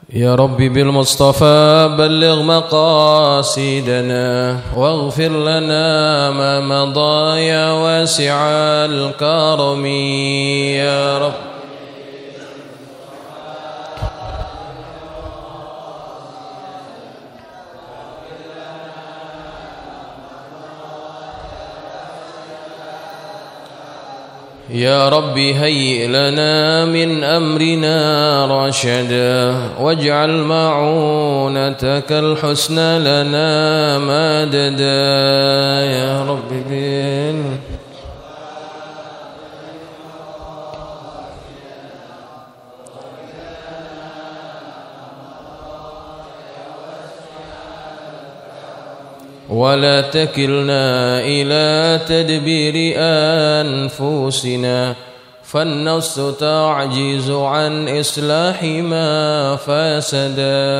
يا ربي بالمصطفى بلغ مقاصدنا واغفر لنا ما مضى يا واسع الكرم يا رب. يا ربي هيئ لنا من أمرنا رشدا واجعل معونتك الحسنى لنا مددا يا ربي ولا تكلنا إلى تدبير أنفسنا فالنفس تعجز عن إصلاح ما فسدا.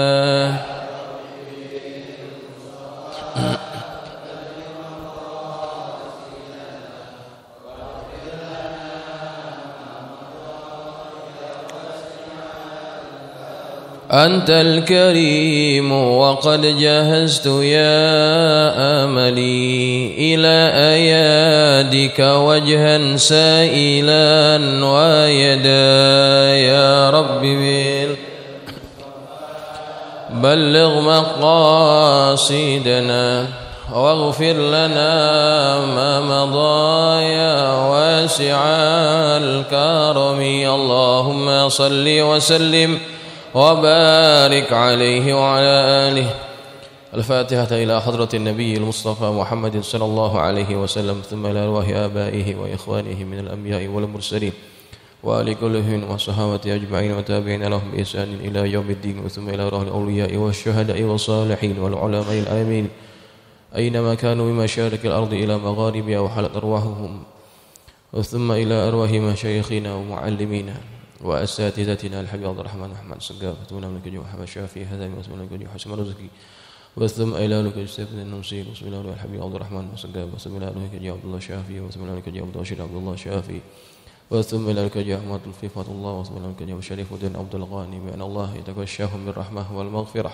أنت الكريم وقد جهزت يا أملي إلى أيادك وجها سائلا ويدا يا ربي بلغ مقاصدنا واغفر لنا ما مضى يا واسع الكرم. اللهم صل وسلم وبارك عليه وعلى آله. الفاتحة إلى حضرة النبي المصطفى محمد صلى الله عليه وسلم ثم إلى أرواح آبائه وإخوانه من الأنبياء والمرسلين وآل كلهم وصحابته أجمعين وتابعين لهم بإحسان إلى يوم الدين ثم إلى أرواح الأولياء والشهداء والصالحين والعلماء الآمين أينما كانوا من مشارق الأرض إلى مغاربها وحلت أرواحهم ثم إلى أرواح مشايخنا ومعلمينا وأساتذتنا الحبيب عبد الرحمن محمد سقاف وتمنى من كجو محمد شافي هذا من وسمنا كجو حسن رزقي وثم إلى لك استبن النمسي وسم الله الحبيب عبد الرحمن سقاف وسم الله كجو عبد الله شافي وسم الله كجو عبد الرشيد عبد الله شافي وثم إلى كجو أحمد الفيفة الله وسم الله كجو شريف الدين عبد الغاني بأن الله يتغشاهم بالرحمة والمغفرة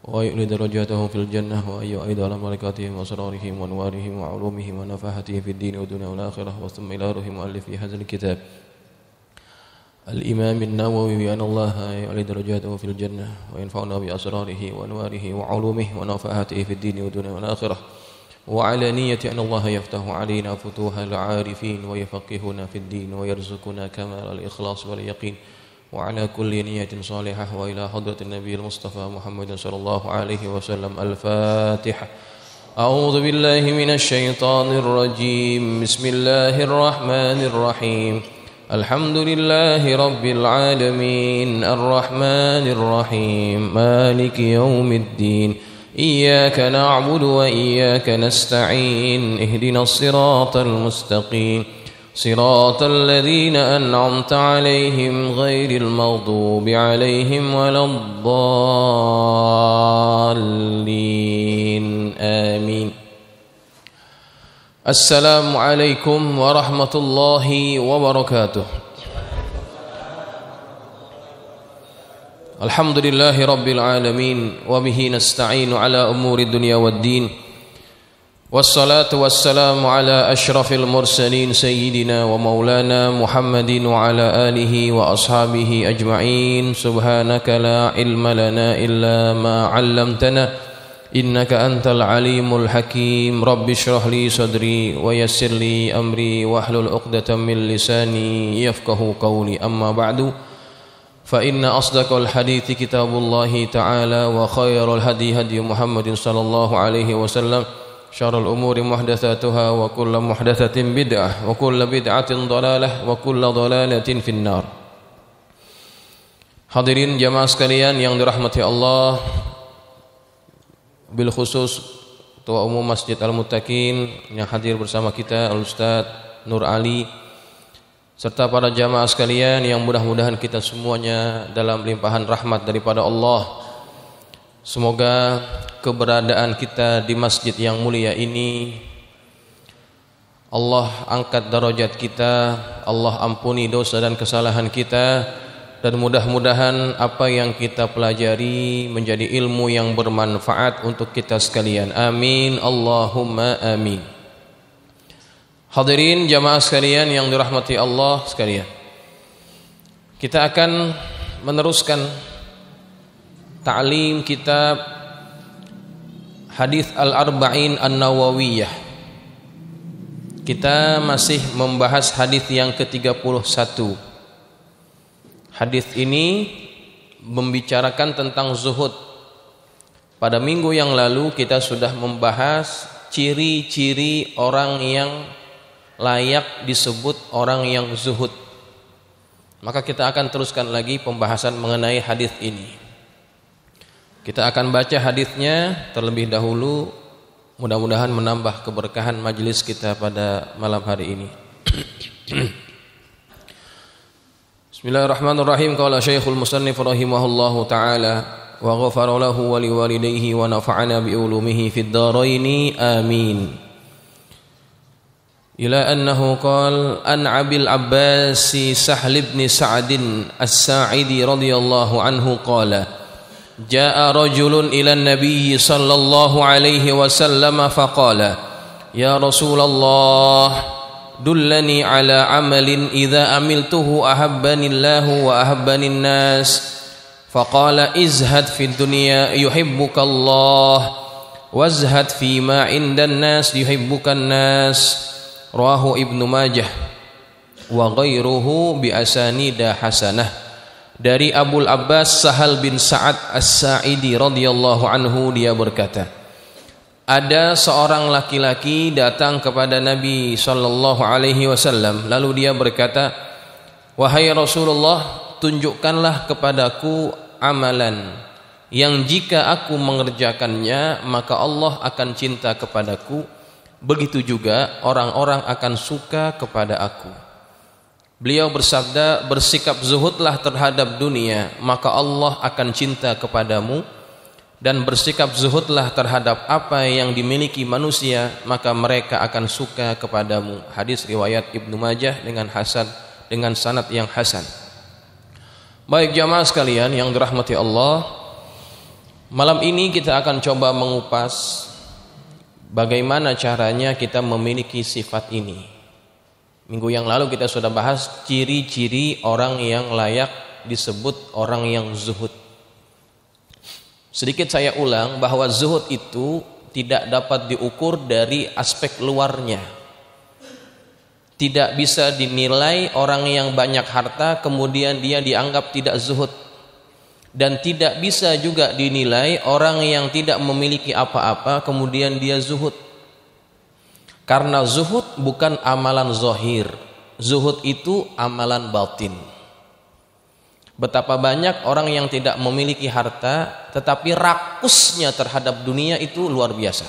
ويؤلي درجاتهم في الجنة وأن يؤيد على ملكاتهم وأسرارهم وأنوارهم وعلومهم ونفحاتهم في الدين والدنيا والآخرة. وثم إلى روح مؤلف هذا الكتاب الإمام النووي بأن الله يعلي درجاته في الجنة وينفعنا بأسراره وأنواره وعلومه ونفحاته في الدين والدنيا والآخرة. وعلى نية أن الله يفتح علينا فتوح العارفين ويفقهنا في الدين ويرزقنا كمال الإخلاص واليقين. وعلى كل نية صالحة. وإلى حضرة النبي المصطفى محمد صلى الله عليه وسلم. الفاتحة. أعوذ بالله من الشيطان الرجيم. بسم الله الرحمن الرحيم. الحمد لله رب العالمين الرحمن الرحيم مالك يوم الدين إياك نعبد وإياك نستعين اهدنا الصراط المستقيم صراط الذين أنعمت عليهم غير المغضوب عليهم ولا الضالين آمين. السلام عليكم ورحمة الله وبركاته. الحمد لله رب العالمين وبه نستعين على أمور الدنيا والدين والصلاة والسلام على أشرف المرسلين سيدنا ومولانا محمد وعلى آله وأصحابه أجمعين. سبحانك لا علم لنا إلا ما علمتنا إنك أنت العليم الحكيم. رب اشرح لي صدري ويسر لي أمري واحلل عقدة من لساني يفقه قولي. أما بعد فإن أصدق الحديث كتاب الله تعالى وخير الهدي هدي محمد صلى الله عليه وسلم شر الأمور محدثاتها وكل محدثة بدعة وكل بدعة ضلالة وكل ضلالة في النار. Hadirin jamaah sekalian yang dirahmati Allah, bil khusus Ketua Umum Masjid Al-Muttaqin yang hadir bersama kita Al-Ustaz Nur Ali, serta para jamaah sekalian yang mudah-mudahan kita semuanya dalam limpahan rahmat daripada Allah. Semoga keberadaan kita di masjid yang mulia ini Allah angkat darajat kita, Allah ampuni dosa dan kesalahan kita, dan mudah-mudahan apa yang kita pelajari menjadi ilmu yang bermanfaat untuk kita sekalian. Amin Allahumma amin. Hadirin jamaah sekalian yang dirahmati Allah sekalian, kita akan meneruskan ta'lim kitab Hadis Al-Arba'in An-Nawawiyah. Kita masih membahas hadis yang ke-31. Hadis ini membicarakan tentang zuhud. Pada minggu yang lalu kita sudah membahas ciri-ciri orang yang layak disebut orang yang zuhud. Maka kita akan teruskan lagi pembahasan mengenai hadis ini. Kita akan baca hadisnya terlebih dahulu, mudah-mudahan menambah keberkahan majelis kita pada malam hari ini. Bismillahirrahmanirrahim. Qala Syekhul Musannif rahimahullahu taala wa ghafara lahu wa liwalidayhi wa nafa'ana bi ulumihi fid dharain amin. Ila annahu qala an Abil Abbas Sahl bin Sa'd as-Sa'idi radhiyallahu anhu qala جاء رجل إلى النبي صلى الله عليه وسلم فقال يا رسول الله دلني على عمل إذا عملته أحبني الله وأحبني الناس فقال ازهد في الدنيا يحبك الله وازهد فيما عند الناس يحبك الناس رواه ابن ماجه وغيره بأسانيد حسنة. Dari Abul Abbas Sahal bin Sa'ad As-Sa'idi radhiyallahu anhu, dia berkata, ada seorang laki-laki datang kepada Nabi sallallahu alaihi wasallam, lalu dia berkata, wahai Rasulullah, tunjukkanlah kepadaku amalan yang jika aku mengerjakannya maka Allah akan cinta kepadaku, begitu juga orang-orang akan suka kepada aku. Beliau bersabda, bersikap zuhudlah terhadap dunia, maka Allah akan cinta kepadamu, dan bersikap zuhudlah terhadap apa yang dimiliki manusia, maka mereka akan suka kepadamu. Hadis riwayat Ibnu Majah dengan sanad yang hasan. Baik jamaah sekalian yang dirahmati Allah, malam ini kita akan coba mengupas bagaimana caranya kita memiliki sifat ini. Minggu yang lalu kita sudah bahas ciri-ciri orang yang layak disebut orang yang zuhud. Sedikit saya ulang bahwa zuhud itu tidak dapat diukur dari aspek luarnya. Tidak bisa dinilai orang yang banyak harta kemudian dia dianggap tidak zuhud. Dan tidak bisa juga dinilai orang yang tidak memiliki apa-apa kemudian dia zuhud. Karena zuhud bukan amalan zahir, zuhud itu amalan batin. Betapa banyak orang yang tidak memiliki harta tetapi rakusnya terhadap dunia itu luar biasa.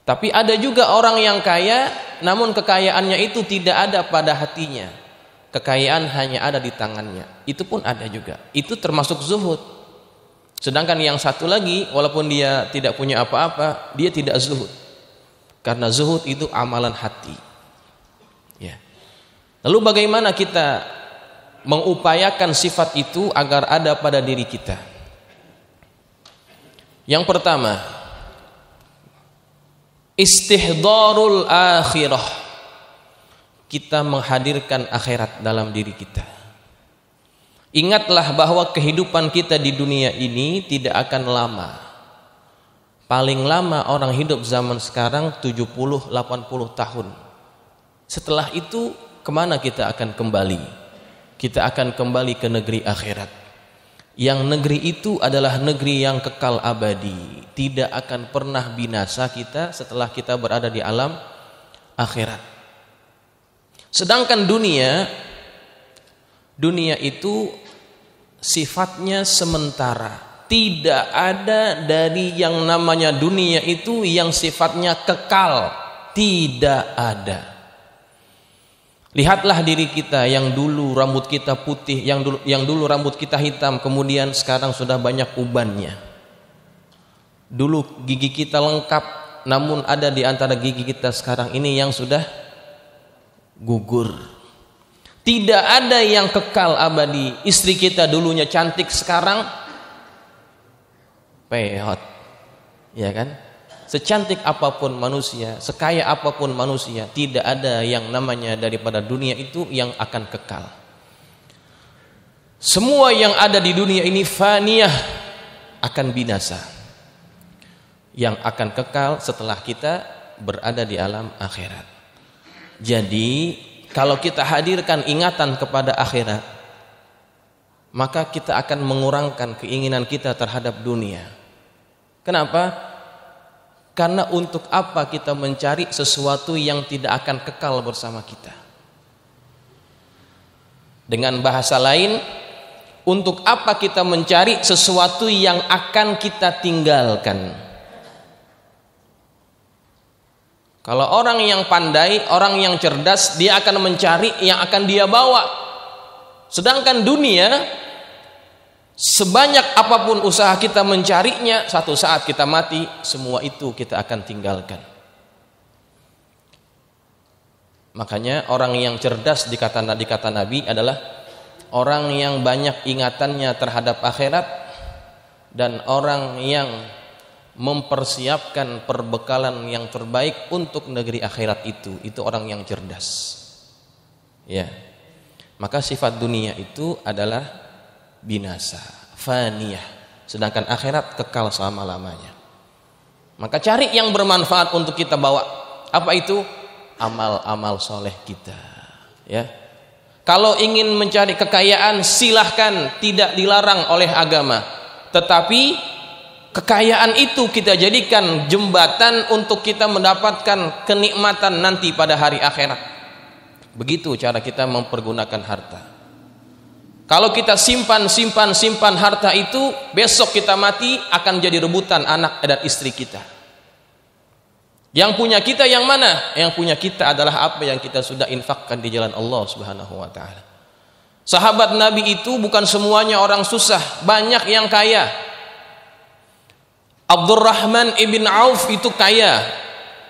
Tapi ada juga orang yang kaya namun kekayaannya itu tidak ada pada hatinya. Kekayaan hanya ada di tangannya. Itu pun ada juga. Itu termasuk zuhud. Sedangkan yang satu lagi walaupun dia tidak punya apa-apa, dia tidak zuhud. Karena zuhud itu amalan hati. Ya. Lalu bagaimana kita mengupayakan sifat itu agar ada pada diri kita? Yang pertama, istihdarul akhirah. Kita menghadirkan akhirat dalam diri kita. Ingatlah bahwa kehidupan kita di dunia ini tidak akan lama. Paling lama orang hidup zaman sekarang 70-80 tahun. Setelah itu kemana kita akan kembali? Kita akan kembali ke negeri akhirat. Yang negeri itu adalah negeri yang kekal abadi. Tidak akan pernah binasa kita setelah kita berada di alam akhirat. Sedangkan dunia itu sifatnya sementara. Tidak ada dari yang namanya dunia itu yang sifatnya kekal. Tidak ada. Lihatlah diri kita yang dulu rambut kita putih, yang dulu rambut kita hitam, kemudian sekarang sudah banyak ubannya. Dulu gigi kita lengkap, namun ada di antara gigi kita sekarang ini yang sudah gugur. Tidak ada yang kekal abadi. Istri kita dulunya cantik, sekarang peot, ya kan? Secantik apapun manusia, sekaya apapun manusia, tidak ada yang namanya daripada dunia itu yang akan kekal. Semua yang ada di dunia ini faniyah, akan binasa. Yang akan kekal setelah kita berada di alam akhirat. Jadi kalau kita hadirkan ingatan kepada akhirat, maka kita akan mengurangkan keinginan kita terhadap dunia. Kenapa? Karena untuk apa kita mencari sesuatu yang tidak akan kekal bersama kita? Dengan bahasa lain, untuk apa kita mencari sesuatu yang akan kita tinggalkan? Kalau orang yang pandai, orang yang cerdas, dia akan mencari yang akan dia bawa. Sedangkan dunia, sebanyak apapun usaha kita mencarinya, satu saat kita mati, semua itu kita akan tinggalkan. Makanya orang yang cerdas dikata Nabi adalah orang yang banyak ingatannya terhadap akhirat dan orang yang mempersiapkan perbekalan yang terbaik untuk negeri akhirat itu orang yang cerdas. Ya. Maka sifat dunia itu adalah binasa, faniyah, sedangkan akhirat kekal selama-lamanya. Maka cari yang bermanfaat untuk kita bawa. Apa itu? Amal-amal soleh kita. Ya. Kalau ingin mencari kekayaan, silahkan, tidak dilarang oleh agama. Tetapi kekayaan itu kita jadikan jembatan untuk kita mendapatkan kenikmatan nanti pada hari akhirat. Begitu cara kita mempergunakan harta. Kalau kita simpan harta itu, besok kita mati akan jadi rebutan anak dan istri kita. Yang punya kita yang mana? Yang punya kita adalah apa yang kita sudah infakkan di jalan Allah Subhanahu wa taala. Sahabat Nabi itu bukan semuanya orang susah, banyak yang kaya. Abdurrahman ibn Auf itu kaya,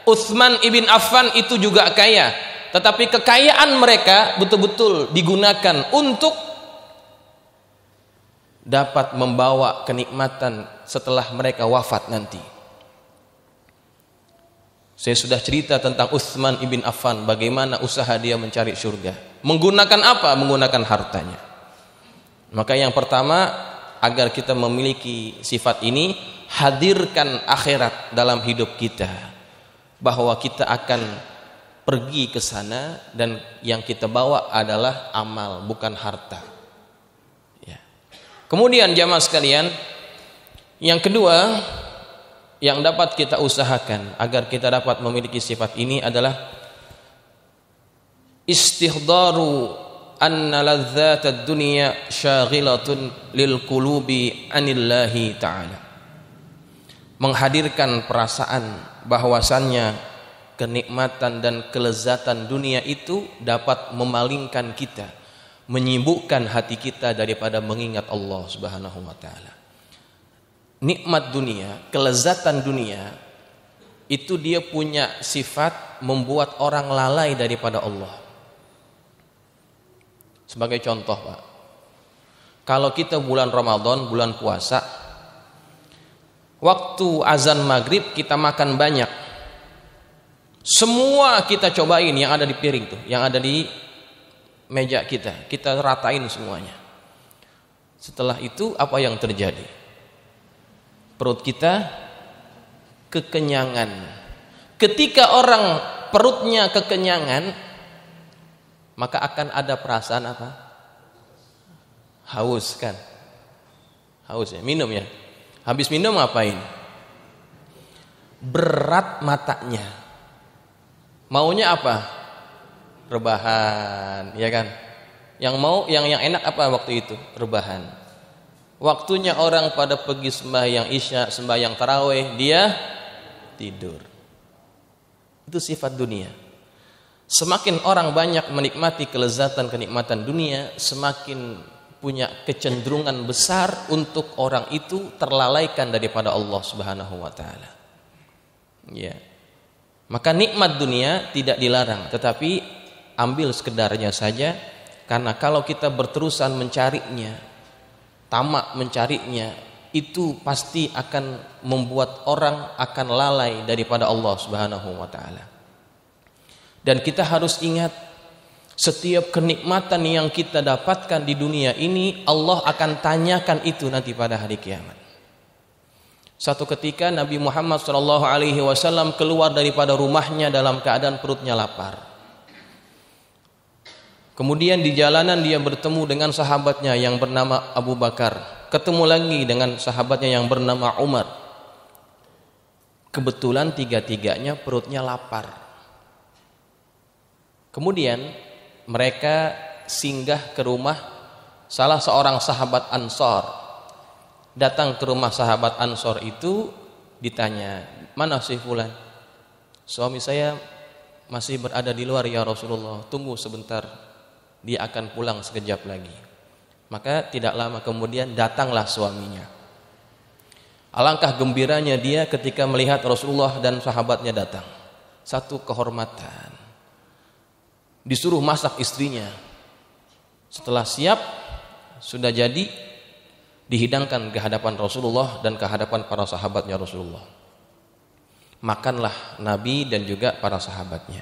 Utsman ibn Affan itu juga kaya, tetapi kekayaan mereka betul-betul digunakan untuk dapat membawa kenikmatan setelah mereka wafat nanti. Saya sudah cerita tentang Utsman ibn Affan, bagaimana usaha dia mencari surga. Menggunakan apa? Menggunakan hartanya. Maka yang pertama, agar kita memiliki sifat ini, hadirkan akhirat dalam hidup kita, bahwa kita akan pergi ke sana dan yang kita bawa adalah amal, bukan harta. Ya. Kemudian jamaah sekalian, yang kedua yang dapat kita usahakan agar kita dapat memiliki sifat ini adalah istihdaru anna ladzatad dunya syaghilatun lil qulubi anillahi ta'ala. Menghadirkan perasaan bahwasannya kenikmatan dan kelezatan dunia itu dapat memalingkan kita, menyibukkan hati kita daripada mengingat Allah Subhanahu wa taala. Nikmat dunia, kelezatan dunia itu dia punya sifat membuat orang lalai daripada Allah. Sebagai contoh, Pak, kalau kita bulan Ramadan, bulan puasa, waktu azan maghrib kita makan banyak. Semua kita cobain yang ada di piring tuh, yang ada di meja kita ratain semuanya. Setelah itu apa yang terjadi? Perut kita kekenyangan. Ketika orang perutnya kekenyangan, maka akan ada perasaan apa? Haus kan? Haus ya, minum ya. Habis minum ngapain? Berat matanya. Maunya apa? Rebahan, ya kan? Yang mau yang enak apa waktu itu? Rebahan. Waktunya orang pada pergi sembahyang isya, sembahyang tarawih, dia tidur. Itu sifat dunia. Semakin orang banyak menikmati kelezatan kenikmatan dunia, semakin punya kecenderungan besar untuk orang itu terlalaikan daripada Allah Subhanahu wa taala. Ya. Maka nikmat dunia tidak dilarang, tetapi ambil sekedarnya saja, Karena kalau kita berterusan mencarinya, tamak mencarinya, itu pasti akan membuat orang akan lalai daripada Allah Subhanahu wa taala. Dan kita harus ingat, setiap kenikmatan yang kita dapatkan di dunia ini Allah akan tanyakan itu nanti pada hari kiamat. Satu ketika Nabi Muhammad SAW keluar daripada rumahnya dalam keadaan perutnya lapar. Kemudian di jalanan dia bertemu dengan sahabatnya yang bernama Abu Bakar. Ketemu lagi dengan sahabatnya yang bernama Umar. Kebetulan tiga-tiganya perutnya lapar. Kemudian mereka singgah ke rumah salah seorang sahabat Ansor. Datang ke rumah sahabat Ansor itu, ditanya, "Mana si fulan?" "Suami saya masih berada di luar ya Rasulullah, tunggu sebentar, dia akan pulang sekejap lagi." Maka tidak lama kemudian datanglah suaminya. Alangkah gembiranya dia ketika melihat Rasulullah dan sahabatnya datang. Satu kehormatan. Disuruh masak istrinya. Setelah siap, sudah jadi, dihidangkan ke hadapan Rasulullah dan ke hadapan para sahabatnya Rasulullah. Makanlah Nabi dan juga para sahabatnya.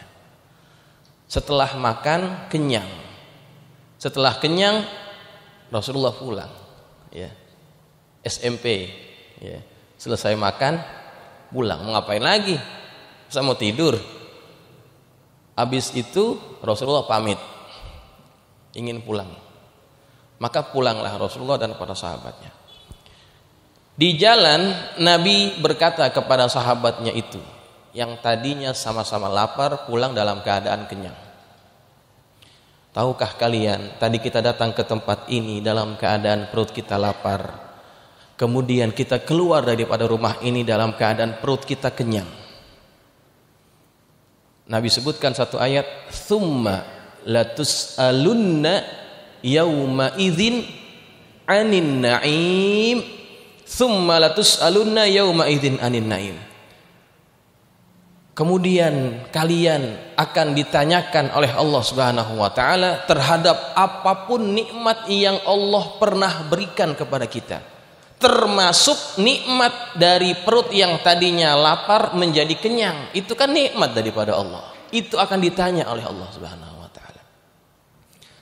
Setelah makan, kenyang. Setelah kenyang, Rasulullah pulang, ya. SMP, ya. Selesai makan, pulang. Mau ngapain lagi? Saya mau tidur. Habis itu Rasulullah pamit, ingin pulang. Maka pulanglah Rasulullah dan para sahabatnya. Di jalan Nabi berkata kepada sahabatnya itu, yang tadinya sama-sama lapar, pulang dalam keadaan kenyang, "Tahukah kalian, tadi kita datang ke tempat ini dalam keadaan perut kita lapar. Kemudian kita keluar daripada rumah ini dalam keadaan perut kita kenyang." Nabi sebutkan satu ayat, "Tsumma latus'alunna yauma idzin 'anin na'im." Tsumma latus'alunna yauma idzin 'anin na'im. Kemudian kalian akan ditanyakan oleh Allah Subhanahu wa taala terhadap apapun nikmat yang Allah pernah berikan kepada kita. Termasuk nikmat dari perut yang tadinya lapar menjadi kenyang. Itu kan nikmat daripada Allah. Itu akan ditanya oleh Allah Subhanahu wa taala.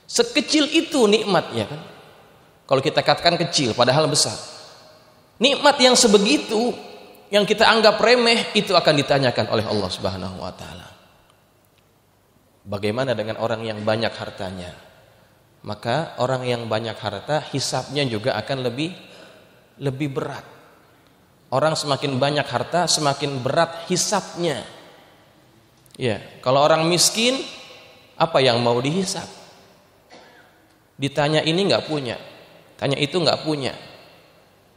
Sekecil itu nikmatnya kan. Kalau kita katakan kecil padahal besar. Nikmat yang sebegitu yang kita anggap remeh itu akan ditanyakan oleh Allah Subhanahu wa taala. Bagaimana dengan orang yang banyak hartanya? Maka orang yang banyak harta hisabnya juga akan lebih berat. Orang semakin banyak harta semakin berat hisabnya. Ya, kalau orang miskin apa yang mau dihisab? Ditanya ini nggak punya, tanya itu nggak punya,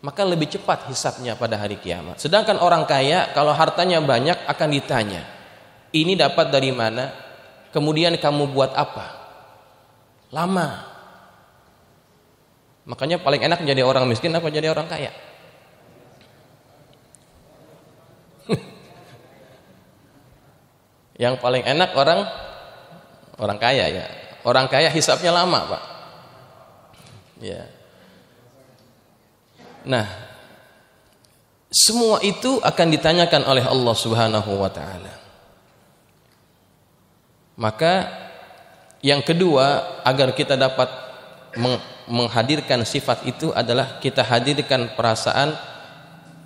maka lebih cepat hisabnya pada hari kiamat. Sedangkan orang kaya kalau hartanya banyak akan ditanya, ini dapat dari mana? Kemudian kamu buat apa? Lama. Makanya paling enak menjadi orang miskin apa jadi orang kaya? Yang paling enak orang kaya ya. Orang kaya hisapnya lama, Pak. Ya. Nah, semua itu akan ditanyakan oleh Allah Subhanahu wa taala. Maka yang kedua, agar kita dapat menghadirkan sifat itu adalah kita hadirkan perasaan,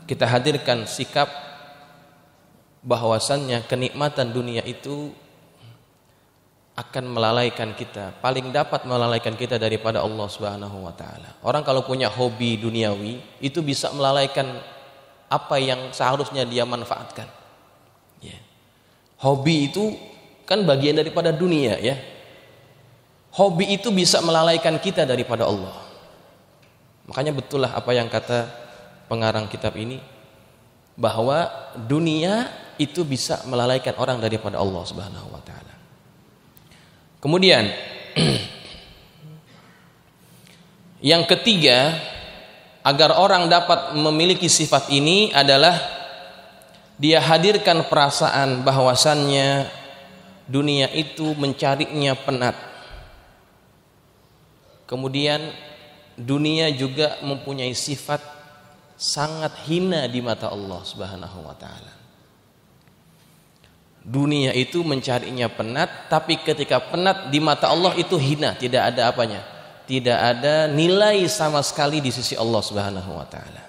kita hadirkan sikap bahwasannya kenikmatan dunia itu akan melalaikan kita, paling dapat melalaikan kita daripada Allah Subhanahu wa taala. Orang kalau punya hobi duniawi itu bisa melalaikan apa yang seharusnya dia manfaatkan. Ya. Hobi itu kan bagian daripada dunia ya. Hobi itu bisa melalaikan kita daripada Allah. Makanya betullah apa yang kata pengarang kitab ini, bahwa dunia itu bisa melalaikan orang daripada Allah Subhanahu wa taala. Kemudian yang ketiga, agar orang dapat memiliki sifat ini adalah dia hadirkan perasaan bahwasannya dunia itu mencarinya penat. Kemudian dunia juga mempunyai sifat sangat hina di mata Allah Subhanahu wa taala. Dunia itu mencarinya penat, tapi ketika penat di mata Allah itu hina, tidak ada apanya? Tidak ada nilai sama sekali di sisi Allah Subhanahu wa taala.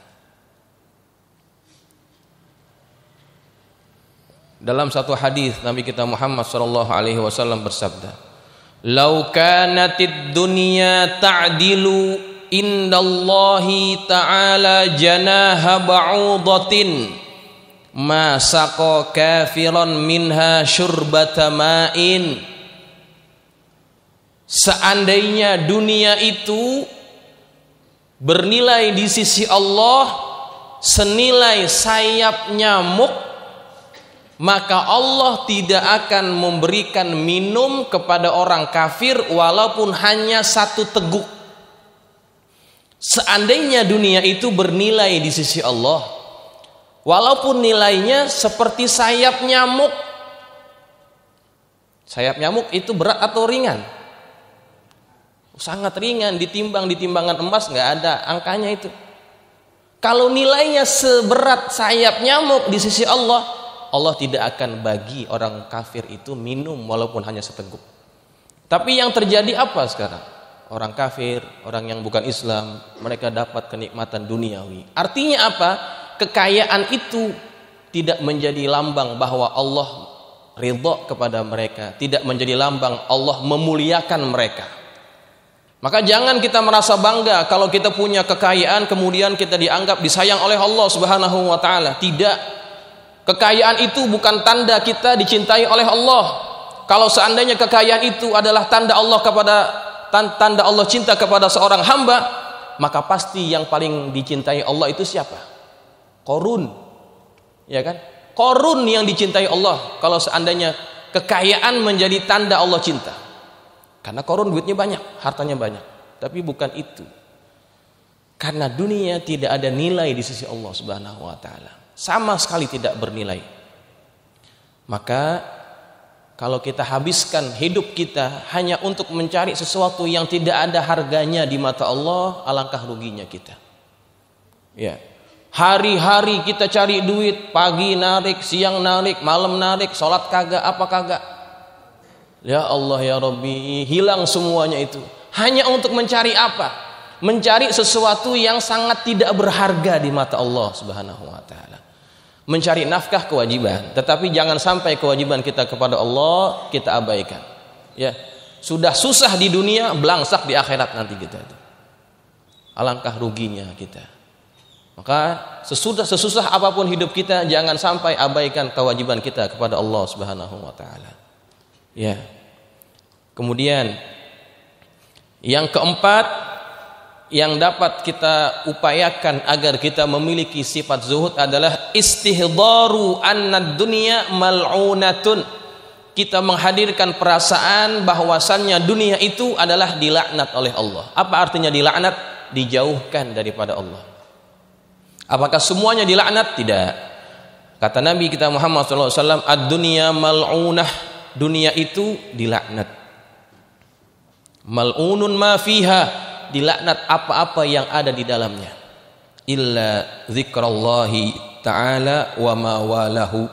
Dalam satu hadis Nabi kita Muhammad sallallahu alaihi wasallam bersabda, "Lau kanatid dunya ta'dilu indallahi ta'ala janaha ba'udatin ma saqa kafiran minha syurbata ma'in." Seandainya dunia itu bernilai di sisi Allah senilai sayap nyamuk, maka Allah tidak akan memberikan minum kepada orang kafir walaupun hanya satu teguk. Seandainya dunia itu bernilai di sisi Allah, walaupun nilainya seperti sayap nyamuk. Sayap nyamuk itu berat atau ringan? Sangat ringan, ditimbang di timbangan emas nggak ada angkanya itu. Kalau nilainya seberat sayap nyamuk di sisi Allah, Allah tidak akan bagi orang kafir itu minum walaupun hanya seteguk. Tapi yang terjadi apa sekarang? Orang kafir, orang yang bukan Islam, mereka dapat kenikmatan duniawi. Artinya apa? Kekayaan itu tidak menjadi lambang bahwa Allah ridha kepada mereka, tidak menjadi lambang Allah memuliakan mereka. Maka jangan kita merasa bangga kalau kita punya kekayaan kemudian kita dianggap disayang oleh Allah Subhanahu wa taala. Tidak. Kekayaan itu bukan tanda kita dicintai oleh Allah. Kalau seandainya kekayaan itu adalah tanda Allah cinta kepada seorang hamba, maka pasti yang paling dicintai Allah itu siapa? Qarun. Ya kan? Qarun yang dicintai Allah kalau seandainya kekayaan menjadi tanda Allah cinta. Karena Qarun duitnya banyak, hartanya banyak. Tapi bukan itu. Karena dunia tidak ada nilai di sisi Allah Subhanahu wa taala. Sama sekali tidak bernilai. Maka kalau kita habiskan hidup kita hanya untuk mencari sesuatu yang tidak ada harganya di mata Allah, alangkah ruginya kita. Ya. Hari-hari kita cari duit, pagi narik, siang narik, malam narik, sholat kagak, apa kagak. Ya Allah ya Rabbi, hilang semuanya itu. Hanya untuk mencari apa? Mencari sesuatu yang sangat tidak berharga di mata Allah Subhanahu wa taala. Mencari nafkah kewajiban, tetapi jangan sampai kewajiban kita kepada Allah kita abaikan. Ya, sudah susah di dunia, belangsak di akhirat nanti kita itu. Alangkah ruginya kita. Maka sesusah apapun hidup kita, jangan sampai abaikan kewajiban kita kepada Allah Subhanahu wa taala. Ya. Kemudian yang keempat yang dapat kita upayakan agar kita memiliki sifat zuhud adalah istihdaru annad dunya mal'unatun. Kita menghadirkan perasaan bahwasannya dunia itu adalah dilaknat oleh Allah. Apa artinya dilaknat? Dijauhkan daripada Allah. Apakah semuanya dilaknat? Tidak. Kata Nabi kita Muhammad SAW, ad-dunya mal'unah. Dunia itu dilaknat. Mal'unun ma fiha. Dilaknat apa-apa yang ada di dalamnya, illa zikrallahi ta'ala wa ma walahu,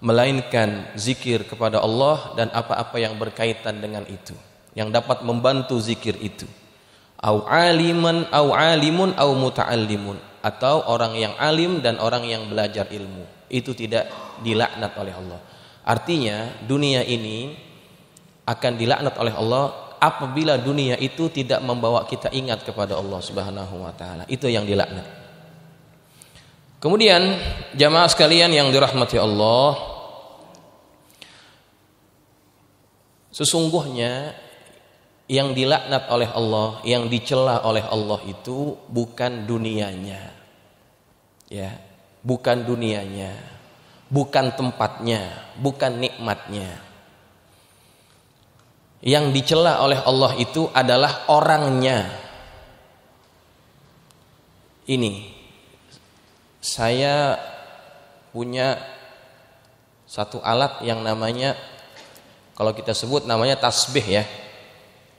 melainkan zikir kepada Allah dan apa-apa yang berkaitan dengan itu, yang dapat membantu zikir itu. Au aliman au alimun au muta'allimun, atau orang yang alim dan orang yang belajar ilmu, itu tidak dilaknat oleh Allah. Artinya dunia ini akan dilaknat oleh Allah apabila dunia itu tidak membawa kita ingat kepada Allah Subhanahu wa taala. Itu yang dilaknat. Kemudian jamaah sekalian yang dirahmati Allah, sesungguhnya yang dilaknat oleh Allah, yang dicela oleh Allah itu bukan dunianya. Ya, bukan dunianya, bukan tempatnya, bukan nikmatnya. Yang dicela oleh Allah itu adalah orangnya. Ini, saya punya satu alat yang namanya, kalau kita sebut namanya tasbih ya.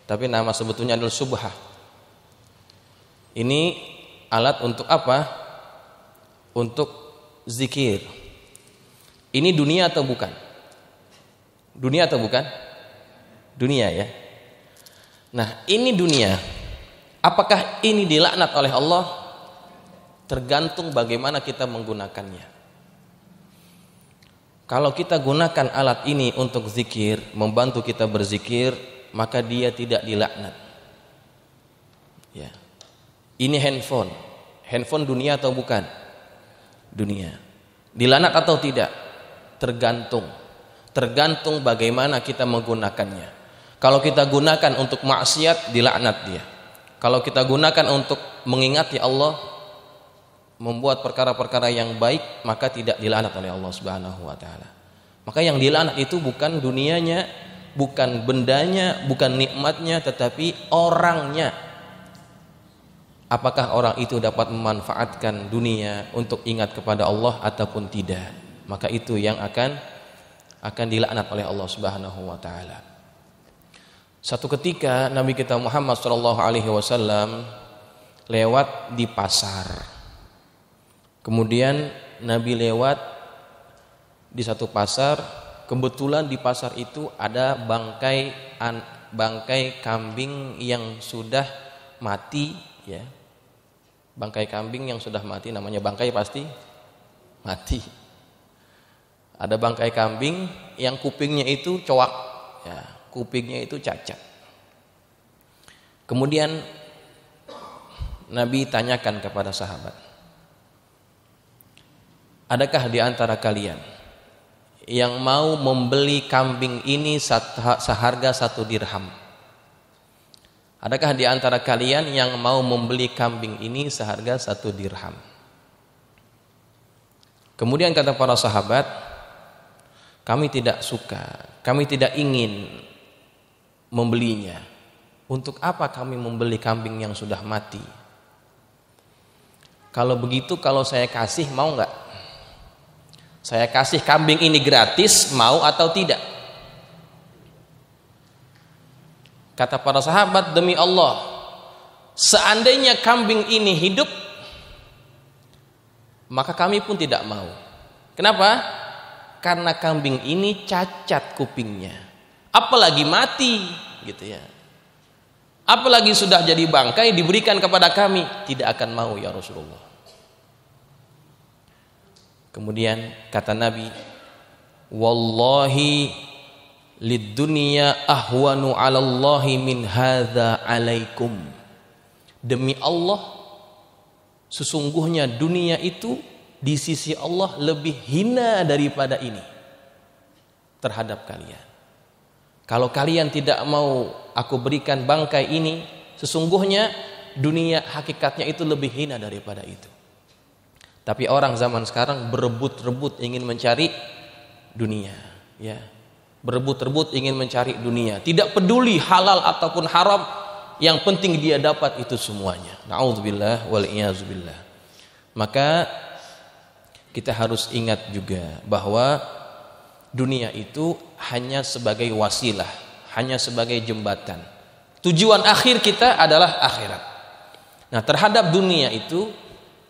tapi nama sebetulnya adalah subhah. Ini alat untuk apa? Untuk zikir. Ini dunia atau bukan? Dunia atau bukan? Dunia ya. Nah, ini dunia. Apakah ini dilaknat oleh Allah? Tergantung bagaimana kita menggunakannya. Kalau kita gunakan alat ini untuk zikir, membantu kita berzikir, maka dia tidak dilaknat. Ya. Ini handphone. Handphone dunia atau bukan? Dunia. Dilaknat atau tidak? Tergantung. Tergantung bagaimana kita menggunakannya. Kalau kita gunakan untuk maksiat, dilaknat dia. Kalau kita gunakan untuk mengingati Allah, membuat perkara-perkara yang baik, maka tidak dilaknat oleh Allah Subhanahu wa taala. Maka yang dilaknat itu bukan dunianya, bukan bendanya, bukan nikmatnya, tetapi orangnya. Apakah orang itu dapat memanfaatkan dunia untuk ingat kepada Allah ataupun tidak? Maka itu yang akan dilaknat oleh Allah Subhanahu wa taala. Satu ketika Nabi kita Muhammad sallallahu alaihi wasallam lewat di pasar. Kemudian Nabi lewat di satu pasar, kebetulan di pasar itu ada bangkai kambing yang sudah mati ya. Bangkai kambing yang sudah mati, namanya bangkai pasti mati. Ada bangkai kambing yang kupingnya itu coak ya, kupingnya itu cacat. Kemudian Nabi tanyakan kepada sahabat, adakah di antara kalian yang mau membeli kambing ini seharga 1 dirham? Adakah di antara kalian yang mau membeli kambing ini seharga 1 dirham? Kemudian kata para sahabat, kami tidak suka, kami tidak ingin membelinya. Untuk apa kami membeli kambing yang sudah mati? Kalau begitu, kalau saya kasih, mau nggak? Saya kasih kambing ini gratis, mau atau tidak? Kata para sahabat, demi Allah, seandainya kambing ini hidup, maka kami pun tidak mau. Kenapa? Karena kambing ini cacat kupingnya, apalagi mati, gitu ya. Apalagi sudah jadi bangkai diberikan kepada kami, tidak akan mau ya Rasulullah. Kemudian kata Nabi, wallahi lid dunya ahwanu 'alallahi min hadza 'alaikum. Demi Allah, sesungguhnya dunia itu di sisi Allah lebih hina daripada ini terhadap kalian. Kalau kalian tidak mau aku berikan bangkai ini, sesungguhnya dunia hakikatnya itu lebih hina daripada itu. Tapi orang zaman sekarang berebut-rebut ingin mencari dunia, ya. Berebut-rebut ingin mencari dunia, tidak peduli halal ataupun haram, yang penting dia dapat itu semuanya. Na'udzubillah wal iyazubillah. Maka kita harus ingat juga bahwa dunia itu hanya sebagai wasilah, hanya sebagai jembatan. Tujuan akhir kita adalah akhirat. Nah, terhadap dunia itu,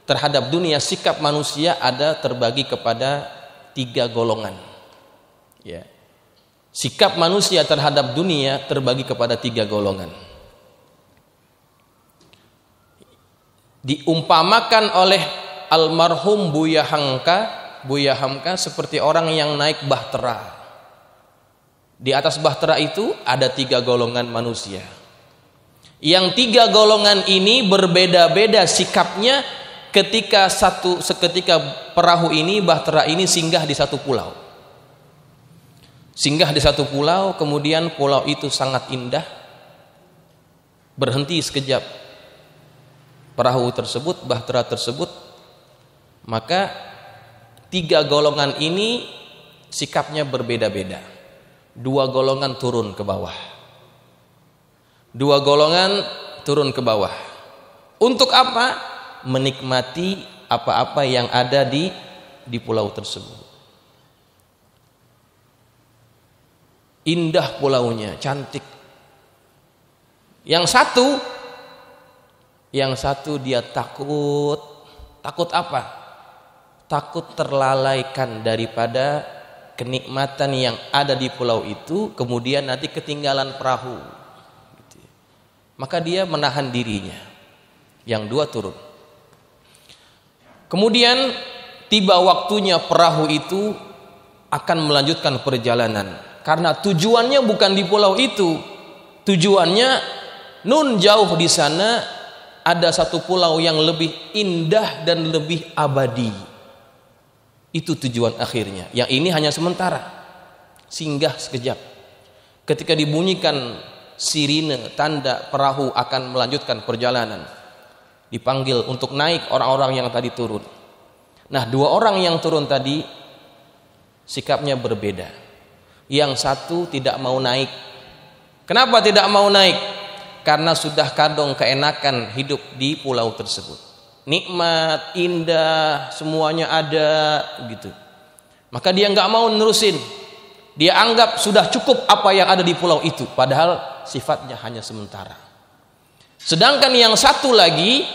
terhadap dunia sikap manusia ada terbagi kepada 3 golongan. Ya. Sikap manusia terhadap dunia terbagi kepada 3 golongan. Diumpamakan oleh almarhum Buya Hamka seperti orang yang naik bahtera. Di atas bahtera itu ada 3 golongan manusia. Yang 3 golongan ini berbeda-beda sikapnya ketika perahu ini, bahtera ini singgah di satu pulau. Singgah di satu pulau, kemudian pulau itu sangat indah. Berhenti sekejap perahu tersebut, bahtera tersebut. Maka 3 golongan ini sikapnya berbeda-beda. 2 golongan turun ke bawah. 2 golongan turun ke bawah. Untuk apa? Menikmati apa-apa yang ada di pulau tersebut. Indah pulaunya, cantik. Yang satu dia takut. Takut apa? Takut terlalaikan daripada kenikmatan yang ada di pulau itu, kemudian nanti ketinggalan perahu. Maka dia menahan dirinya. Yang dua turun. Kemudian tiba waktunya perahu itu akan melanjutkan perjalanan. Karena tujuannya bukan di pulau itu. Tujuannya nun jauh di sana ada satu pulau yang lebih indah dan lebih abadi. Itu tujuan akhirnya. Yang ini hanya sementara. Singgah sekejap. Ketika dibunyikan sirine tanda perahu akan melanjutkan perjalanan, dipanggil untuk naik orang-orang yang tadi turun. Nah, dua orang yang turun tadi sikapnya berbeda. Yang satu tidak mau naik. Kenapa tidak mau naik? Karena sudah kadung keenakan hidup di pulau tersebut. Nikmat, indah, semuanya ada gitu. Maka dia nggak mau nerusin. Dia anggap sudah cukup apa yang ada di pulau itu, padahal sifatnya hanya sementara. Sedangkan yang satu lagi,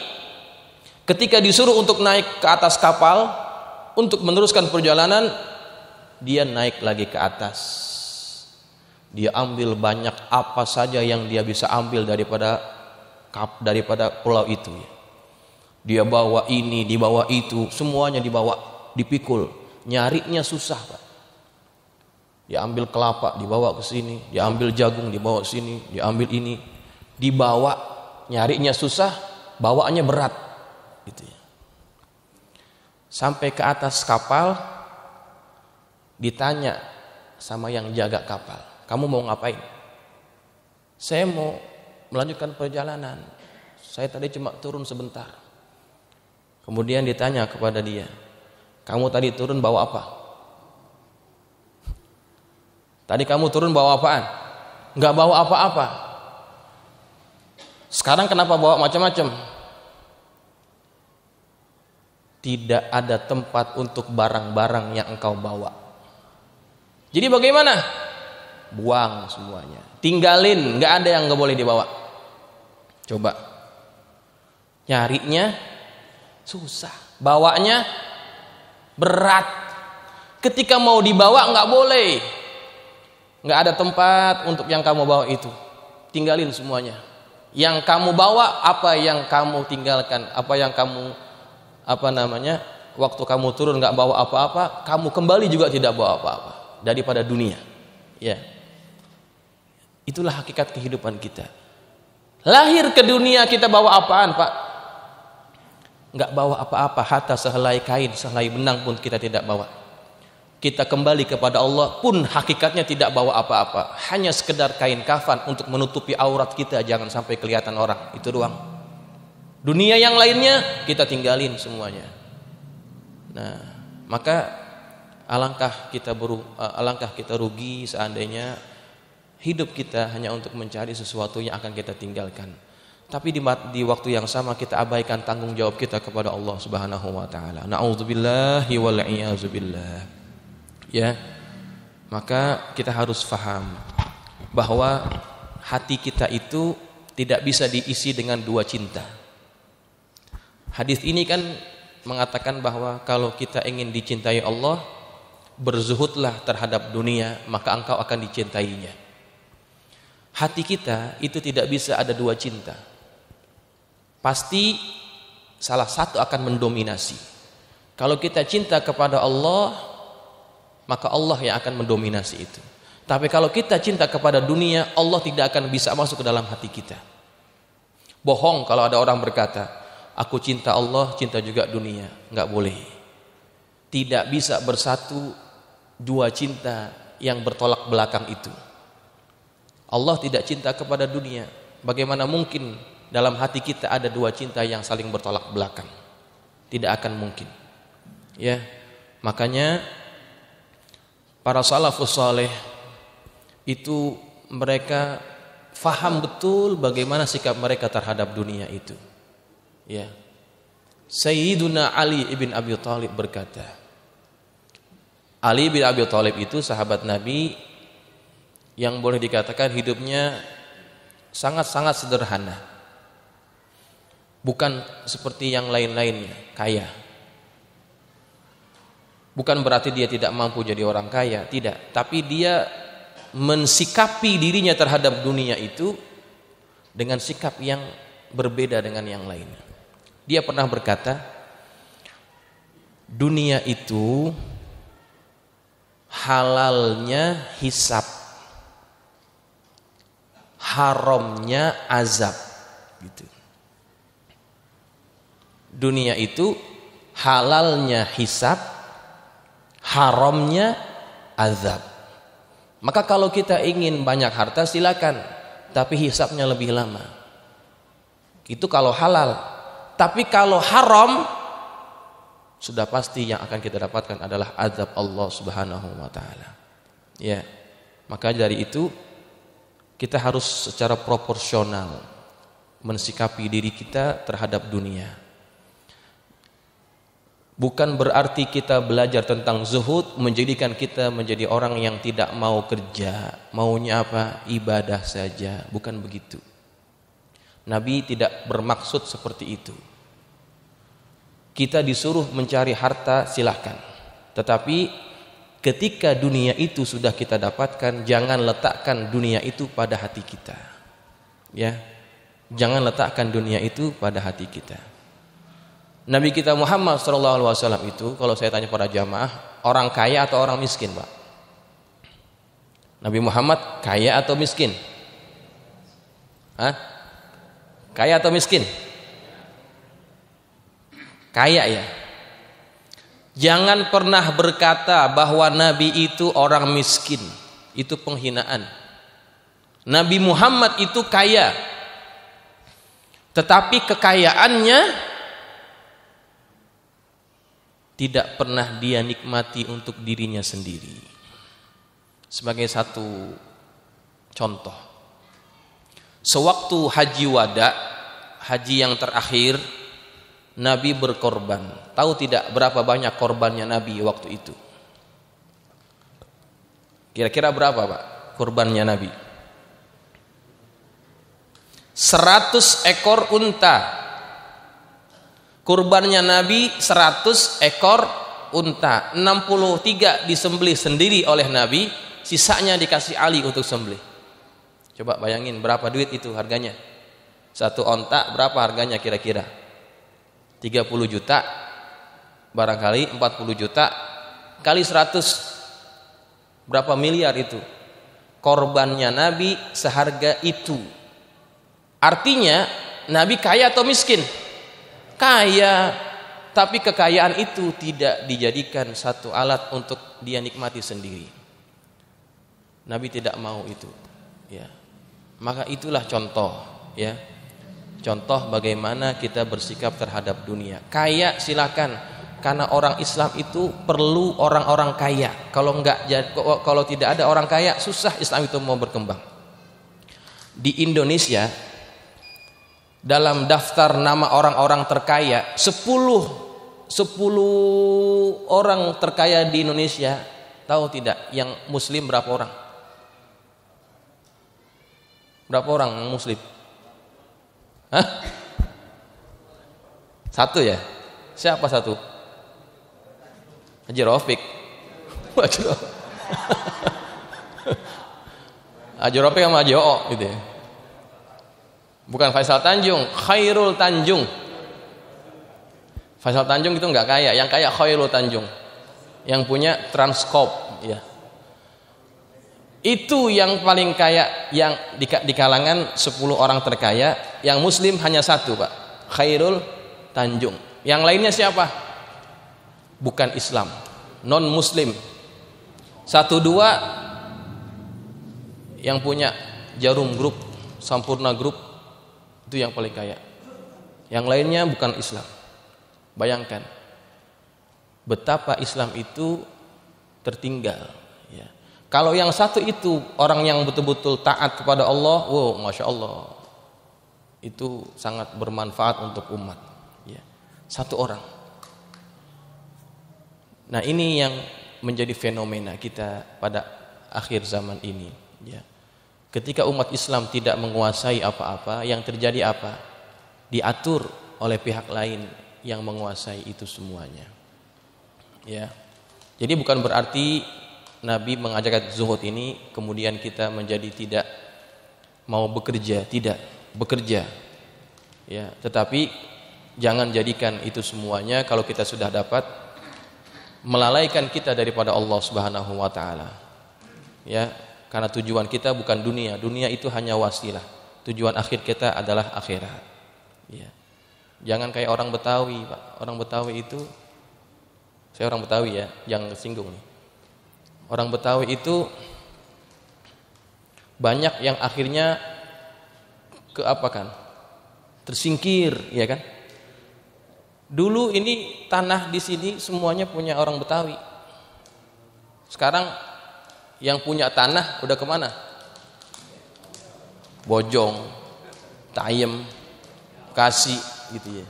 ketika disuruh untuk naik ke atas kapal untuk meneruskan perjalanan, dia naik lagi ke atas. Dia ambil banyak apa saja yang dia bisa ambil daripada pulau itu. Dia bawa ini, dibawa itu, semuanya dibawa, dipikul. Nyarinya susah, Pak. Dia ambil kelapa, dibawa ke sini. Dia ambil jagung, dibawa ke sini. Dia ambil ini, dibawa. Nyarinya susah, bawaannya berat. Gitu ya. Sampai ke atas kapal, ditanya sama yang jaga kapal, kamu mau ngapain? Saya mau melanjutkan perjalanan. Saya tadi cuma turun sebentar. Kemudian ditanya kepada dia, kamu tadi turun bawa apa? Tadi kamu turun bawa apaan? Enggak bawa apa-apa. Sekarang kenapa bawa macam-macam? Tidak ada tempat untuk barang-barang yang engkau bawa. Jadi bagaimana? Buang semuanya. Tinggalin, enggak ada yang enggak boleh dibawa. Coba. Nyarinya susah, bawanya berat. Ketika mau dibawa enggak boleh. Enggak ada tempat untuk yang kamu bawa itu. Tinggalin semuanya. Yang kamu bawa apa yang kamu tinggalkan, apa yang kamu waktu kamu turun enggak bawa apa-apa, kamu kembali juga tidak bawa apa-apa daripada dunia. Ya. Itulah hakikat kehidupan kita. Lahir ke dunia kita bawa apaan, Pak? Enggak bawa apa-apa, hatta sehelai kain, sehelai benang pun kita tidak bawa. Kita kembali kepada Allah pun hakikatnya tidak bawa apa-apa, hanya sekedar kain kafan untuk menutupi aurat kita jangan sampai kelihatan orang, itu doang. Dunia yang lainnya kita tinggalin semuanya. Nah, maka alangkah kita rugi seandainya hidup kita hanya untuk mencari sesuatu yang akan kita tinggalkan. Tapi di waktu yang sama kita abaikan tanggung jawab kita kepada Allah Subhanahu wa taala. Na'udzubillahi wal iyadzubillah. Ya. Maka kita harus faham bahwa hati kita itu tidak bisa diisi dengan dua cinta. Hadis ini kan mengatakan bahwa kalau kita ingin dicintai Allah, berzuhudlah terhadap dunia, maka engkau akan dicintainya. Hati kita itu tidak bisa ada dua cinta. Pasti salah satu akan mendominasi. Kalau kita cinta kepada Allah, maka Allah yang akan mendominasi itu. Tapi kalau kita cinta kepada dunia, Allah tidak akan bisa masuk ke dalam hati kita. Bohong kalau ada orang berkata, aku cinta Allah, cinta juga dunia. Enggak boleh. Tidak bisa bersatu dua cinta yang bertolak belakang itu. Allah tidak cinta kepada dunia. Bagaimana mungkin dalam hati kita ada dua cinta yang saling bertolak belakang? Tidak akan mungkin. Ya, makanya para salafus saleh itu mereka faham betul bagaimana sikap mereka terhadap dunia itu. Ya. Sayyiduna Ali ibn Abi Thalib berkata, Ali bin Abi Thalib itu sahabat Nabi yang boleh dikatakan hidupnya sangat-sangat sederhana. Bukan seperti yang lain-lainnya, kaya. Bukan berarti dia tidak mampu jadi orang kaya, tidak. Tapi dia mensikapi dirinya terhadap dunia itu dengan sikap yang berbeda dengan yang lainnya. Dia pernah berkata, dunia itu halalnya hisab, haramnya azab, gitu. Dunia itu halalnya hisab, haramnya azab. Maka kalau kita ingin banyak harta silakan, tapi hisabnya lebih lama. Itu kalau halal. Tapi kalau haram, sudah pasti yang akan kita dapatkan adalah azab Allah Subhanahu wa taala. Ya. Maka dari itu kita harus secara proporsional mensikapi diri kita terhadap dunia. Bukan berarti kita belajar tentang zuhud menjadikan kita menjadi orang yang tidak mau kerja, maunya apa? Ibadah saja. Bukan begitu. Nabi tidak bermaksud seperti itu. Kita disuruh mencari harta, silahkan. Tetapi ketika dunia itu sudah kita dapatkan, jangan letakkan dunia itu pada hati kita. Ya, jangan letakkan dunia itu pada hati kita. Nabi kita Muhammad SAW itu, kalau saya tanya para jamaah, orang kaya atau orang miskin, Pak? Nabi Muhammad kaya atau miskin? Hah? Kaya atau miskin? Kaya ya. Jangan pernah berkata bahwa Nabi itu orang miskin. Itu penghinaan. Nabi Muhammad itu kaya, tetapi kekayaannya tidak pernah dia nikmati untuk dirinya sendiri. Sebagai satu contoh, sewaktu haji wada, haji yang terakhir, Nabi berkorban. Tahu tidak berapa banyak korbannya Nabi waktu itu? Kira-kira berapa, Pak, korbannya Nabi? 100 ekor unta. Kurbannya Nabi 100 ekor unta, 63 disembelih sendiri oleh Nabi, sisanya dikasih Ali untuk sembelih. Coba bayangin berapa duit itu harganya. Satu onta berapa harganya kira-kira? 30 juta, barangkali 40 juta, kali 100, berapa miliar itu? Korbannya Nabi seharga itu. Artinya Nabi kaya atau miskin? Kaya, tapi kekayaan itu tidak dijadikan satu alat untuk dia nikmati sendiri. Nabi tidak mau itu, ya. Maka itulah contoh, ya. Contoh bagaimana kita bersikap terhadap dunia. Kaya silakan, karena orang Islam itu perlu orang-orang kaya. Kalau tidak ada orang kaya, susah Islam itu mau berkembang. Di Indonesia, dalam daftar nama orang-orang terkaya, 10 orang terkaya di Indonesia, tahu tidak yang muslim berapa orang? Berapa orang yang muslim? Hah? Satu ya? Siapa satu? Haji Rafiq. Haji Rafiq sama Haji Oo gitu ya. Bukan Faisal Tanjung, Khairul Tanjung. Faisal Tanjung itu enggak kaya, yang kaya Khairul Tanjung, yang punya Transcorp, ya. Itu yang paling kaya, yang di kalangan 10 orang terkaya, yang muslim hanya satu, Pak, Khairul Tanjung. Yang lainnya siapa? Bukan Islam, non muslim. 1-2 yang punya Jarum Group, Sampurna Group, itu yang paling kaya. Yang lainnya bukan Islam. Bayangkan betapa Islam itu tertinggal, ya. Kalau yang satu itu orang yang betul-betul taat kepada Allah, wow, masya Allah, itu sangat bermanfaat untuk umat, ya. Satu orang. Nah, ini yang menjadi fenomena kita pada akhir zaman ini, ya. Ketika umat Islam tidak menguasai apa-apa, yang terjadi apa? Diatur oleh pihak lain yang menguasai itu semuanya. Ya. Jadi bukan berarti Nabi mengajarkan zuhud ini kemudian kita menjadi tidak mau bekerja, tidak bekerja. Ya, tetapi jangan jadikan itu semuanya kalau kita sudah dapat melalaikan kita daripada Allah Subhanahu wa taala. Ya, karena tujuan kita bukan dunia. Dunia itu hanya wasilah. Tujuan akhir kita adalah akhirat. Ya. Jangan kayak orang Betawi, Pak. Orang Betawi itu, saya orang Betawi ya, yang tersinggung nih. Orang Betawi itu banyak yang akhirnya tersingkir, ya kan? Dulu ini tanah di sini semuanya punya orang Betawi. Sekarang yang punya tanah udah kemana? Bojong, Tayem, Bekasi, gitu ya.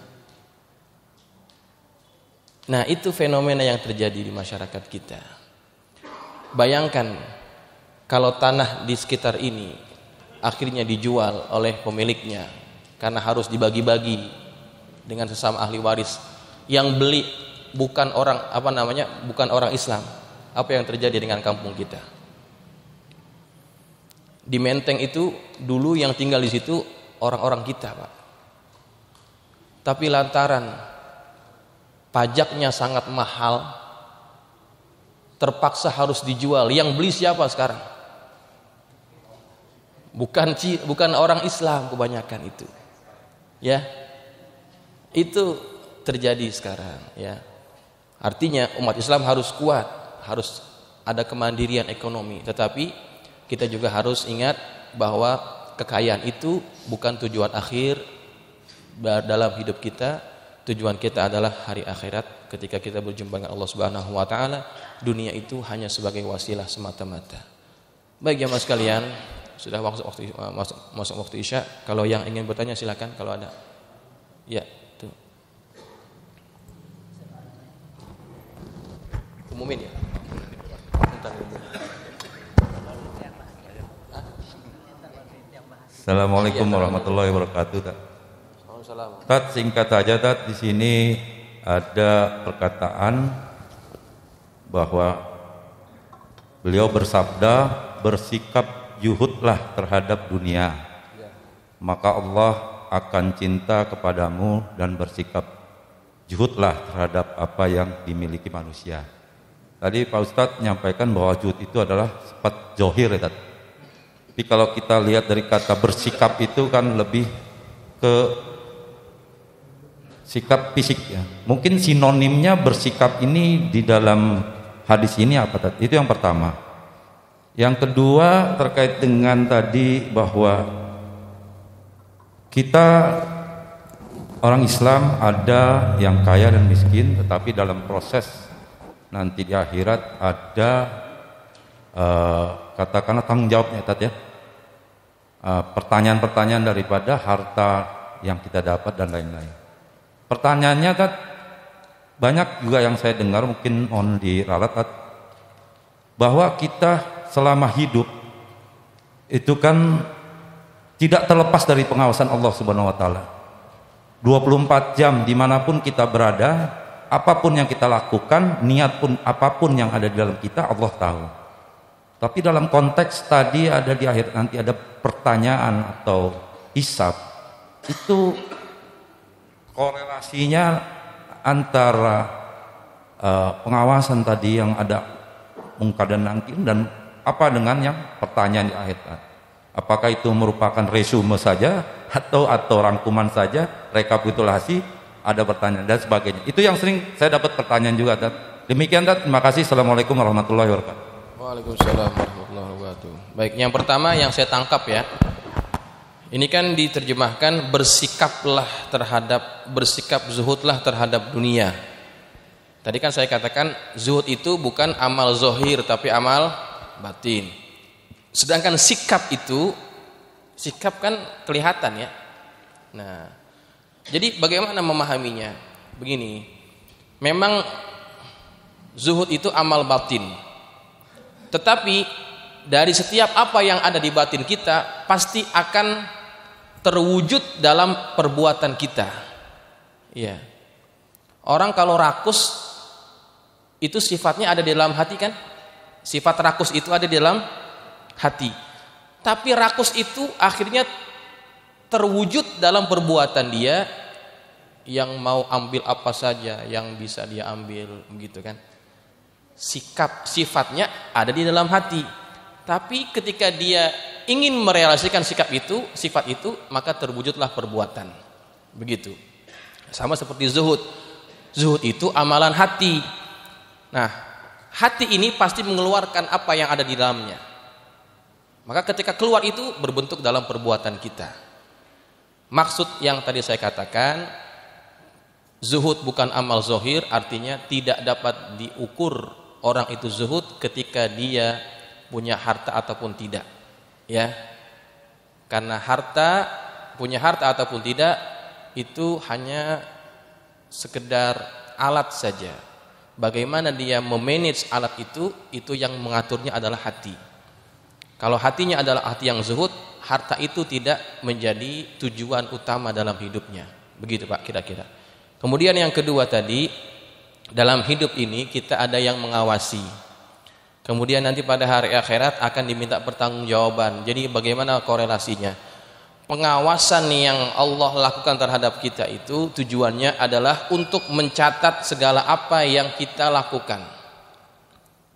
Nah, itu fenomena yang terjadi di masyarakat kita. Bayangkan kalau tanah di sekitar ini akhirnya dijual oleh pemiliknya karena harus dibagi-bagi dengan sesama ahli waris. Yang beli bukan orang bukan orang Islam. Apa yang terjadi dengan kampung kita? Di Menteng itu dulu yang tinggal di situ orang-orang kita, Pak. Tapi lantaran pajaknya sangat mahal, terpaksa harus dijual. Yang beli siapa sekarang? Bukan orang Islam kebanyakan itu. Ya. Itu terjadi sekarang, ya. Artinya umat Islam harus kuat, harus ada kemandirian ekonomi, tetapi kita juga harus ingat bahwa kekayaan itu bukan tujuan akhir dalam hidup kita. Tujuan kita adalah hari akhirat ketika kita berjumpa dengan Allah Subhanahu wa taala. Dunia itu hanya sebagai wasilah semata-mata. Baik jamaah sekalian, sudah masuk waktu Isya. Kalau yang ingin bertanya silakan kalau ada. Ya, tuh. Umumin ya. Assalamualaikum warahmatullahi wabarakatuh. Tat, singkat saja Tat, di sini ada perkataan bahwa beliau bersabda, bersikap juhudlah terhadap dunia, maka Allah akan cinta kepadamu, dan bersikap juhudlah terhadap apa yang dimiliki manusia. Tadi Pak Ustadz menyampaikan bahwa juhud itu adalah sifat zohir ya Tat. Tapi kalau kita lihat dari kata bersikap itu kan lebih ke sikap fisik ya. Mungkin sinonimnya bersikap ini di dalam hadis ini apa tadi? Itu yang pertama. Yang kedua terkait dengan tadi bahwa kita orang Islam ada yang kaya dan miskin, tetapi dalam proses nanti di akhirat ada katakanlah tanggung jawabnya Tat ya. Pertanyaan-pertanyaan daripada harta yang kita dapat dan lain-lain. Pertanyaannya Tat, banyak juga yang saya dengar, mungkin mohon diralat Tat, bahwa kita selama hidup itu kan tidak terlepas dari pengawasan Allah Subhanahu wa taala. 24 jam dimanapun kita berada, apapun yang kita lakukan, niat pun apapun yang ada di dalam kita, Allah tahu. Tapi dalam konteks tadi ada di akhir nanti ada pertanyaan atau hisab, itu korelasinya antara pengawasan tadi yang ada mungkar dan nangkir dan apa dengan yang pertanyaan di akhir. Apakah itu merupakan resume saja atau rangkuman saja, rekapitulasi, ada pertanyaan dan sebagainya. Itu yang sering saya dapat pertanyaan juga. Demikian terima kasih. Assalamualaikum warahmatullahi wabarakatuh. Waalaikumsalam warahmatullahi wabarakatuh. Baik, yang pertama yang saya tangkap ya, ini kan diterjemahkan bersikap zuhudlah terhadap dunia. Tadi kan saya katakan zuhud itu bukan amal zohir tapi amal batin. Sedangkan sikap kan kelihatan ya. Nah, jadi bagaimana memahaminya? Begini, memang zuhud itu amal batin. Tetapi dari setiap apa yang ada di batin kita pasti akan terwujud dalam perbuatan kita. Ya. Orang kalau rakus itu sifatnya ada di dalam hati kan? Sifat rakus itu ada di dalam hati. Tapi rakus itu akhirnya terwujud dalam perbuatan dia, yang mau ambil apa saja yang bisa dia ambil, begitu kan. Sifatnya ada di dalam hati. Tapi ketika dia ingin merealisasikan sifat itu, maka terwujudlah perbuatan. Begitu. Sama seperti zuhud. Zuhud itu amalan hati. Nah, hati ini pasti mengeluarkan apa yang ada di dalamnya. Maka ketika keluar itu berbentuk dalam perbuatan kita. Maksud yang tadi saya katakan, zuhud bukan amal zohir, artinya tidak dapat diukur orang itu zuhud ketika dia punya harta ataupun tidak, ya. Karena punya harta ataupun tidak itu hanya sekedar alat saja. Bagaimana dia memanage alat itu yang mengaturnya adalah hati. Kalau hatinya adalah hati yang zuhud, harta itu tidak menjadi tujuan utama dalam hidupnya. Begitu Pak kira-kira. Kemudian yang kedua tadi, dalam hidup ini kita ada yang mengawasi. Kemudian nanti pada hari akhirat akan diminta pertanggungjawaban. Jadi bagaimana korelasinya? Pengawasan yang Allah lakukan terhadap kita itu tujuannya adalah untuk mencatat segala apa yang kita lakukan.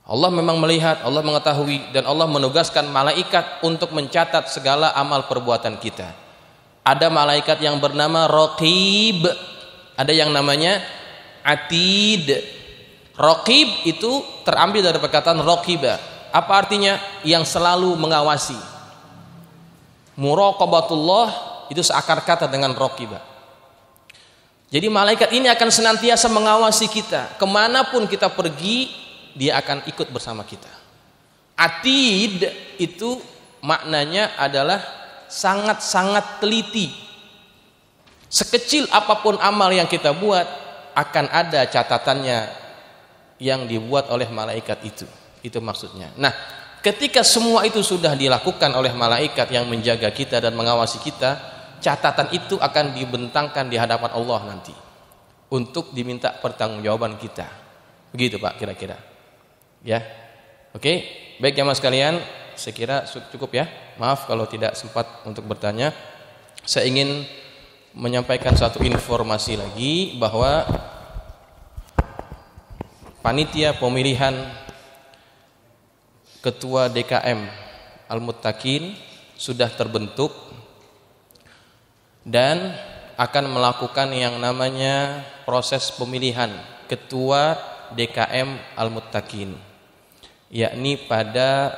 Allah memang melihat, Allah mengetahui, dan Allah menugaskan malaikat untuk mencatat segala amal perbuatan kita. Ada malaikat yang bernama Raqib, ada yang namanya Atid. Raqib itu terambil dari perkataan Raqiba. Apa artinya? Yang selalu mengawasi. Muraqabatullah itu seakar kata dengan Raqiba. Jadi malaikat ini akan senantiasa mengawasi kita. Kemanapun kita pergi, dia akan ikut bersama kita. Atid itu maknanya adalah sangat-sangat teliti. Sekecil apapun amal yang kita buat, akan ada catatannya yang dibuat oleh malaikat itu. Itu maksudnya. Nah, ketika semua itu sudah dilakukan oleh malaikat yang menjaga kita dan mengawasi kita, catatan itu akan dibentangkan di hadapan Allah nanti untuk diminta pertanggungjawaban kita. Begitu Pak kira-kira. Ya. Oke, baik jamaah sekalian, saya kira cukup ya. Maaf kalau tidak sempat untuk bertanya. Saya ingin menyampaikan satu informasi lagi bahwa panitia pemilihan ketua DKM Al-Muttaqin sudah terbentuk dan akan melakukan yang namanya proses pemilihan ketua DKM Al-Muttaqin, yakni pada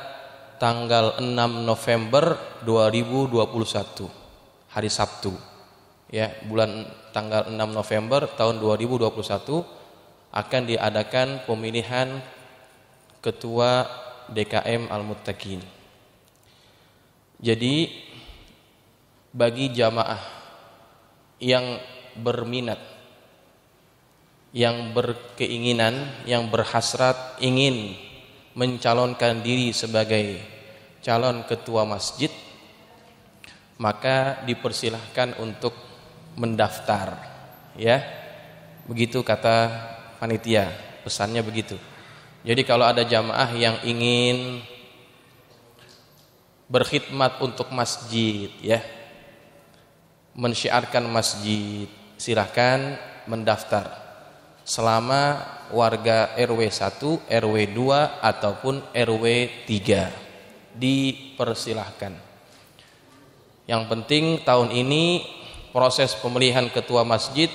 tanggal 6 November 2021 hari Sabtu. Ya, tanggal 6 November tahun 2021 akan diadakan pemilihan ketua DKM Al-Muttaqin. Jadi bagi jamaah yang berminat, yang berkeinginan, yang berhasrat ingin mencalonkan diri sebagai calon ketua masjid, maka dipersilahkan untuk mendaftar, ya. Begitu kata panitia, pesannya begitu. Jadi kalau ada jamaah yang ingin berkhidmat untuk masjid, ya, mensyiarkan masjid, silahkan mendaftar selama warga RW 1, RW 2 ataupun RW 3, dipersilahkan. Yang penting tahun ini proses pemilihan ketua masjid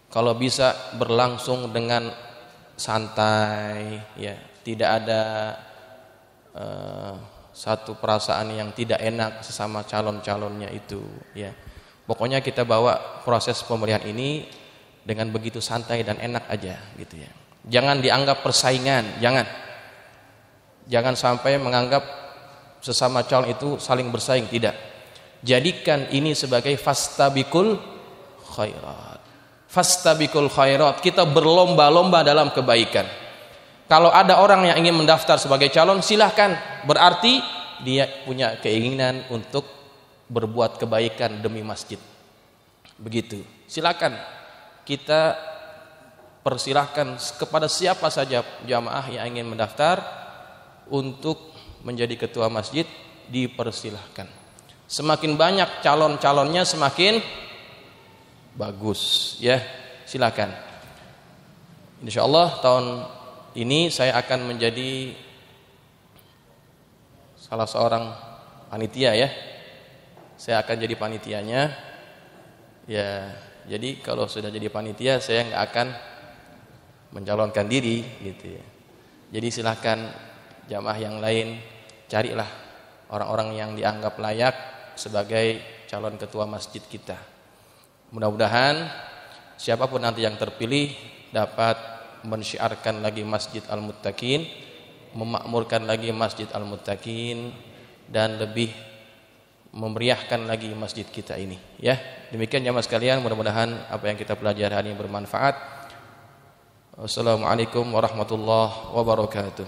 kalau bisa berlangsung dengan santai, ya, tidak ada satu perasaan yang tidak enak sesama calon-calonnya itu, ya. Pokoknya kita bawa proses pemilihan ini dengan begitu santai dan enak aja gitu ya. Jangan dianggap persaingan, jangan sampai menganggap sesama calon itu saling bersaing, tidak. Jadikan ini sebagai fastabiqul khairat. Fastabiqul khairat, kita berlomba-lomba dalam kebaikan. Kalau ada orang yang ingin mendaftar sebagai calon, silahkan. Berarti dia punya keinginan untuk berbuat kebaikan demi masjid. Begitu. Silakan. Kita persilahkan kepada siapa saja jamaah yang ingin mendaftar untuk menjadi ketua masjid, dipersilahkan. Semakin banyak calon-calonnya semakin bagus, ya. Silakan. Insyaallah tahun ini saya akan menjadi salah seorang panitia, ya. Saya akan jadi panitianya. Ya, jadi kalau sudah jadi panitia saya nggak akan mencalonkan diri, gitu ya. Jadi silakan jamaah yang lain carilah orang-orang yang dianggap layak sebagai calon ketua masjid kita. Mudah-mudahan siapapun nanti yang terpilih dapat mensyiarkan lagi Masjid Al-Muttaqin, memakmurkan lagi Masjid Al-Muttaqin, dan lebih memeriahkan lagi masjid kita ini, ya. Demikian jamaah sekalian, mudah-mudahan apa yang kita pelajari hari ini bermanfaat. Wassalamualaikum warahmatullahi wabarakatuh.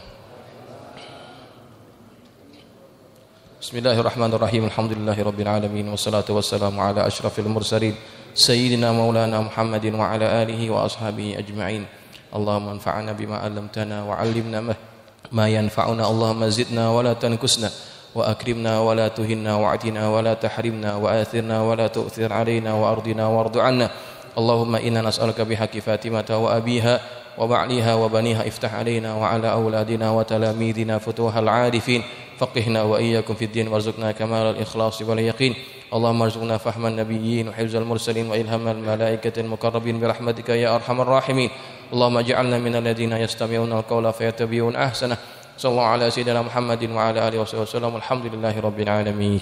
Bismillahirrahmanirrahim. Alhamdulillahirabbil alamin wassalatu wassalamu ala asyrafil mursalin sayyidina maulana Muhammadin wa ala alihi wa ashabihi ajma'in. Allahumma anfa'na bima 'allamtana wa 'allimna ma yanfa'una. Allahumma zidna wa la tanqusna wa akrimna wa la tuhinna wa atina wa la tahrimna wa athirna wa la tu'thir alaina wa ardina wardu 'anna. Allahumma inna nas'aluka bihaqqi Fatimata wa abiha wa ba'liha wa baniha iftah alaina wa ala auladina wa talamidina futuhal 'arifin faqihna wa iyyakum fid din warzuqna kamalal ikhlas wal yaqin. Allahumma arzuqna fahman nabiyyin wa hifzal mursalin wa ilhamal malaikatil muqarrabin bi rahmatika ya arhamar rahimin. Allahumma ij'alna minal ladzina yastami'una al-qawla fayattabi'una ahsanah. Sallallahu ala sayyidina Muhammadin wa ala alihi wasallam. Alhamdulillahi rabbil alamin.